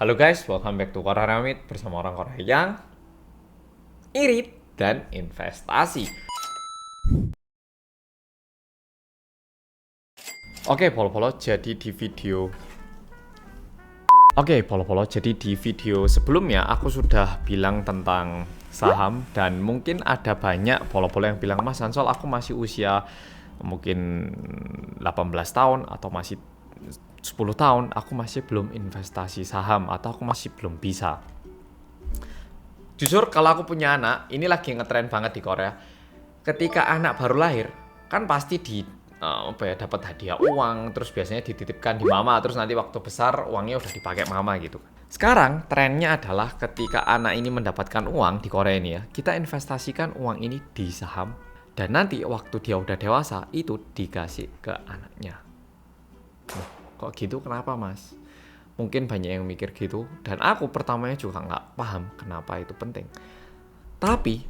Halo guys, welcome back to Korea Ramit bersama orang Korea yang irit dan investasi. Oke, polo-polo, jadi di video sebelumnya aku sudah bilang tentang saham dan mungkin ada banyak polo-polo yang bilang, Mas Ansol, aku masih usia mungkin 18 tahun atau masih 10 tahun, aku masih belum investasi saham atau aku masih belum bisa. Jujur kalau aku punya anak, ini lagi ngetren banget di Korea. Ketika anak baru lahir, kan pasti dapat hadiah uang, terus biasanya dititipkan di mama, terus nanti waktu besar uangnya udah dipakai mama gitu. Sekarang trennya adalah ketika anak ini mendapatkan uang di Korea ini ya, kita investasikan uang ini di saham dan nanti waktu dia udah dewasa itu dikasih ke anaknya. Kok gitu, kenapa mas? Mungkin banyak yang mikir gitu dan aku pertamanya juga nggak paham kenapa itu penting. Tapi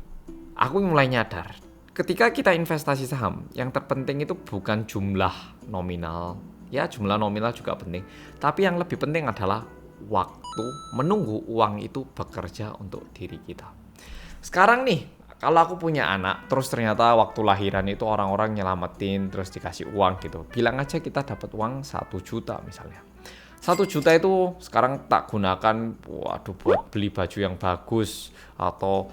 aku mulai nyadar ketika kita investasi saham, yang terpenting itu bukan jumlah nominal. Ya, jumlah nominal juga penting. Tapi yang lebih penting adalah waktu menunggu uang itu bekerja untuk diri kita. Sekarang nih, kalau aku punya anak, terus ternyata waktu lahiran itu orang-orang nyelamatin, terus dikasih uang gitu. Bilang aja kita dapat uang 1 juta misalnya. 1 juta itu sekarang tak gunakan, buat beli baju yang bagus atau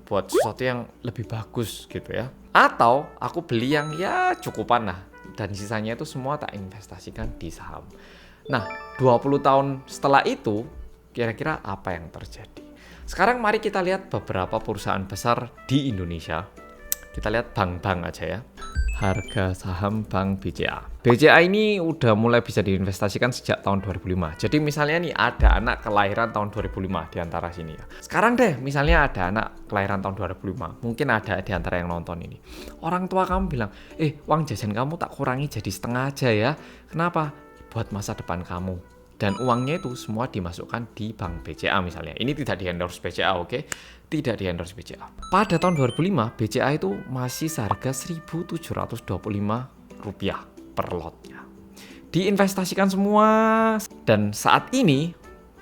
buat sesuatu yang lebih bagus gitu ya. Atau aku beli yang ya cukupan lah dan sisanya itu semua tak investasikan di saham. Nah, 20 tahun setelah itu kira-kira apa yang terjadi? Sekarang mari kita lihat beberapa perusahaan besar di Indonesia. Kita lihat bank-bank aja ya. Harga saham Bank BCA. BCA ini udah mulai bisa diinvestasikan sejak tahun 2005. Jadi misalnya nih ada anak kelahiran tahun 2005 di antara sini ya. Sekarang deh misalnya ada anak kelahiran tahun 2005. Mungkin ada di antara yang nonton ini. Orang tua kamu bilang, uang jajan kamu tak kurangi jadi setengah aja ya. Kenapa? Buat masa depan kamu. Dan uangnya itu semua dimasukkan di Bank BCA misalnya. Ini tidak di-endorse BCA, oke? Tidak di-endorse BCA. Pada tahun 2005, BCA itu masih seharga Rp1.725 per lotnya. Diinvestasikan semua. Dan saat ini,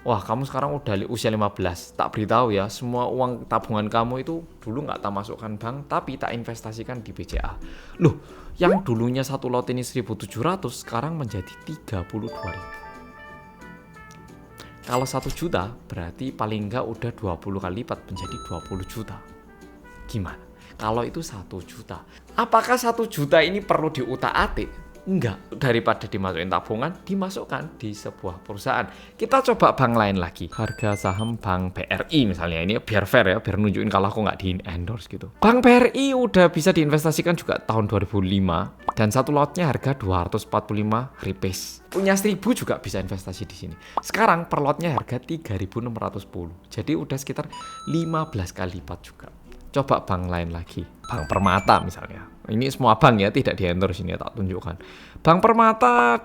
wah kamu sekarang udah usia 15. Tak beritahu ya, semua uang tabungan kamu itu dulu nggak tak masukkan bank, tapi tak investasikan di BCA. Loh, yang dulunya satu lot ini 1.700, sekarang menjadi 32.000. Kalau 1 juta berarti paling enggak udah 20 kali lipat menjadi 20 juta. Gimana? Kalau itu 1 juta. Apakah 1 juta ini perlu diutak-atik? Enggak. Daripada dimasukin tabungan, dimasukkan di sebuah perusahaan. Kita coba bank lain lagi. Harga saham Bank BRI misalnya. Ini biar fair ya, biar nunjukin kalau aku nggak di-endorse gitu. Bank BRI udah bisa diinvestasikan juga tahun 2005. Dan satu lotnya harga 245 rupiah. Punya 1000 juga bisa investasi di sini. Sekarang per lotnya harga 3.610. Jadi udah sekitar 15 kali lipat juga. Coba bank lain lagi. Bank Permata misalnya. Ini semua bank ya, tidak di-endorse ini ya, tak tunjukkan. Bank Permata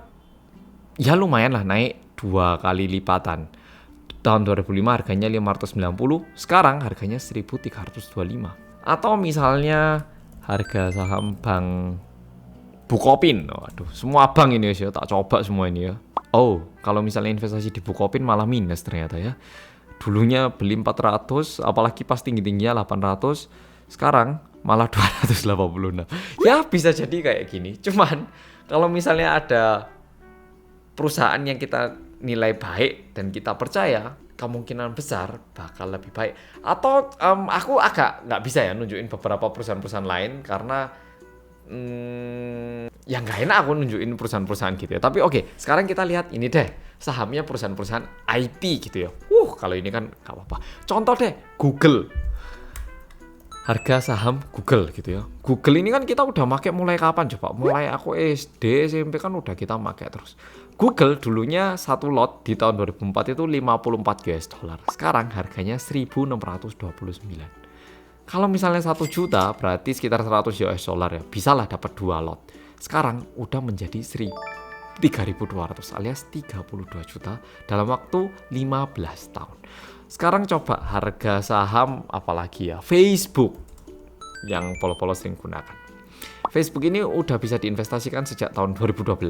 ya lumayan lah, naik 2 kali lipatan. Tahun 2005 harganya 590, sekarang harganya 1.325. Atau misalnya harga saham Bank Bukopin. Waduh, semua bank ini ya, tak coba semua ini ya. Oh, kalau misalnya investasi di Bukopin malah minus ternyata ya. Dulunya beli 400, apalagi pas tinggi-tingginya 800, sekarang malah 286. Ya bisa jadi kayak gini. Cuman kalau misalnya ada perusahaan yang kita nilai baik dan kita percaya, kemungkinan besar bakal lebih baik. Atau aku agak nggak bisa ya nunjukin beberapa perusahaan-perusahaan lain karena ya nggak enak aku nunjukin perusahaan-perusahaan gitu ya. Tapi oke, sekarang kita lihat ini deh, sahamnya perusahaan-perusahaan IT gitu ya. Kalau ini kan nggak apa-apa. Contoh deh, Google. Harga saham Google gitu ya. Google ini kan kita udah pakai mulai kapan coba? Mulai aku SD, SMP kan udah kita pakai terus. Google dulunya satu lot di tahun 2004 itu 54 US dollar. Sekarang harganya 1.629. Kalau misalnya 1 juta berarti sekitar 100 US dollar ya. Bisalah dapat 2 lot. Sekarang udah menjadi 3.200 alias 32 juta dalam waktu 15 tahun. Sekarang coba harga saham apalagi ya, Facebook yang polo-polo sering gunakan. Facebook ini udah bisa diinvestasikan sejak tahun 2012.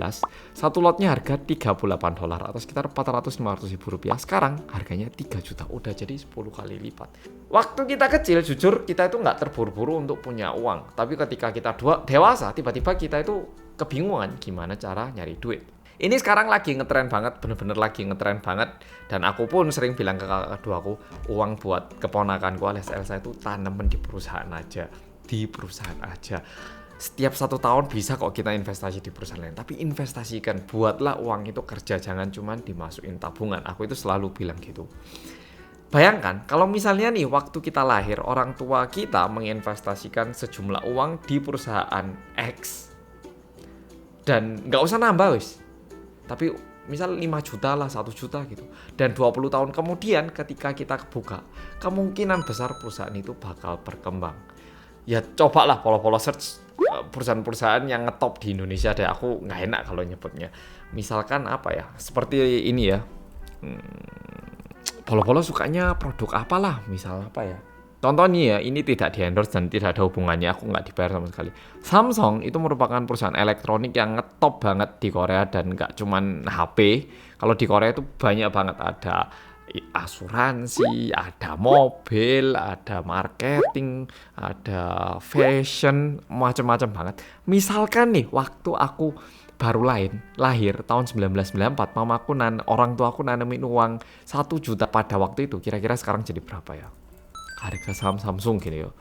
Satu lotnya harga $38 atau sekitar 400-500 ribu rupiah. Sekarang harganya 3 juta, udah jadi 10 kali lipat. Waktu kita kecil, jujur kita itu nggak terburu-buru untuk punya uang. Tapi ketika kita dewasa, tiba-tiba kita itu kebingungan gimana cara nyari duit. Ini sekarang lagi ngetren banget, bener-bener lagi ngetren banget. Dan aku pun sering bilang ke kakak kedua aku, uang buat keponakanku alias Elsa itu tanaman di perusahaan aja. Di perusahaan aja. Setiap 1 tahun bisa kok kita investasi di perusahaan lain. Tapi investasikan, buatlah uang itu kerja. Jangan cuma dimasukin tabungan. Aku itu selalu bilang gitu. Bayangkan, kalau misalnya nih waktu kita lahir, orang tua kita menginvestasikan sejumlah uang di perusahaan X. Dan nggak usah nambah wis. Tapi misal 5 juta lah, 1 juta gitu. Dan 20 tahun kemudian ketika kita buka, kemungkinan besar perusahaan itu bakal berkembang. Ya cobalah follow search perusahaan-perusahaan yang ngetop di Indonesia deh. Aku nggak enak kalau nyebutnya. Misalkan apa ya, seperti ini ya. Follow sukanya produk apalah, misal apa ya. Contoh nih ya, ini tidak di-endorse dan tidak ada hubungannya, aku nggak dibayar sama sekali. Samsung itu merupakan perusahaan elektronik yang ngetop banget di Korea dan nggak cuman HP. Kalau di Korea itu banyak banget, ada asuransi, ada mobil, ada marketing, ada fashion, macam-macam banget. Misalkan nih, waktu aku baru lahir tahun 1994, orang tua aku nanemin uang 1 juta pada waktu itu. Kira-kira sekarang jadi berapa ya? Harga saham Samsung gini ya.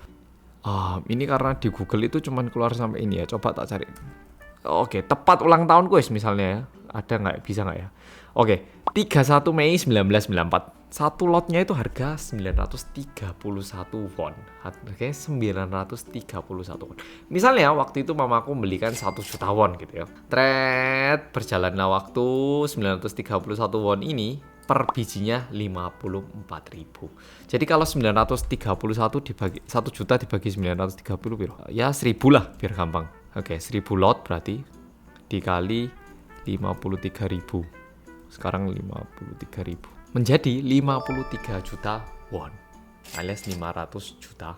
Ini karena di Google itu cuman keluar sampai ini ya. Coba tak cari. Oke, tepat ulang tahun gue misalnya ya. Ada nggak? Bisa nggak ya? Oke, 31 Mei 1994. Satu lotnya itu harga 931 won. Harganya 931 won. Misalnya waktu itu mamaku belikan 1 juta won gitu ya. Berjalanlah waktu, 931 won ini per bijinya 54.000. Jadi kalau 931 dibagi 1 juta dibagi 930 biro. Ya 1.000 lah biar gampang. Oke, 1.000 lot berarti dikali 53.000. Sekarang 53.000. Menjadi 53 juta won. Alias 500 juta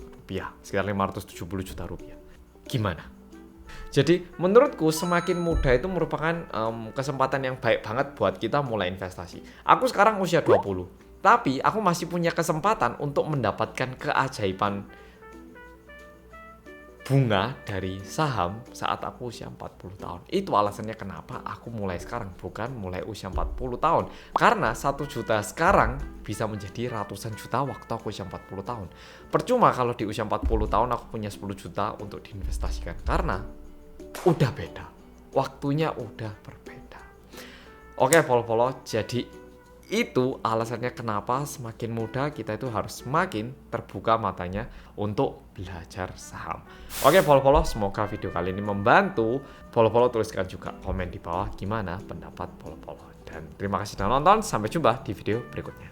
rupiah. Sekitar 570 juta rupiah. Gimana? Jadi menurutku semakin muda itu merupakan kesempatan yang baik banget buat kita mulai investasi. Aku sekarang usia 20, tapi aku masih punya kesempatan untuk mendapatkan keajaiban bunga dari saham saat aku usia 40 tahun. Itu alasannya kenapa aku mulai sekarang, bukan mulai usia 40 tahun. Karena 1 juta sekarang bisa menjadi ratusan juta waktu aku usia 40 tahun. Percuma kalau di usia 40 tahun aku punya 10 juta untuk diinvestasikan. Karena udah beda, waktunya udah berbeda. Oke, follow. Jadi itu alasannya kenapa semakin muda kita itu harus semakin terbuka matanya untuk belajar saham. Oke, follow. Semoga video kali ini membantu. Follow, tuliskan juga komen di bawah gimana pendapat follow. Dan terima kasih sudah nonton. Sampai jumpa di video berikutnya.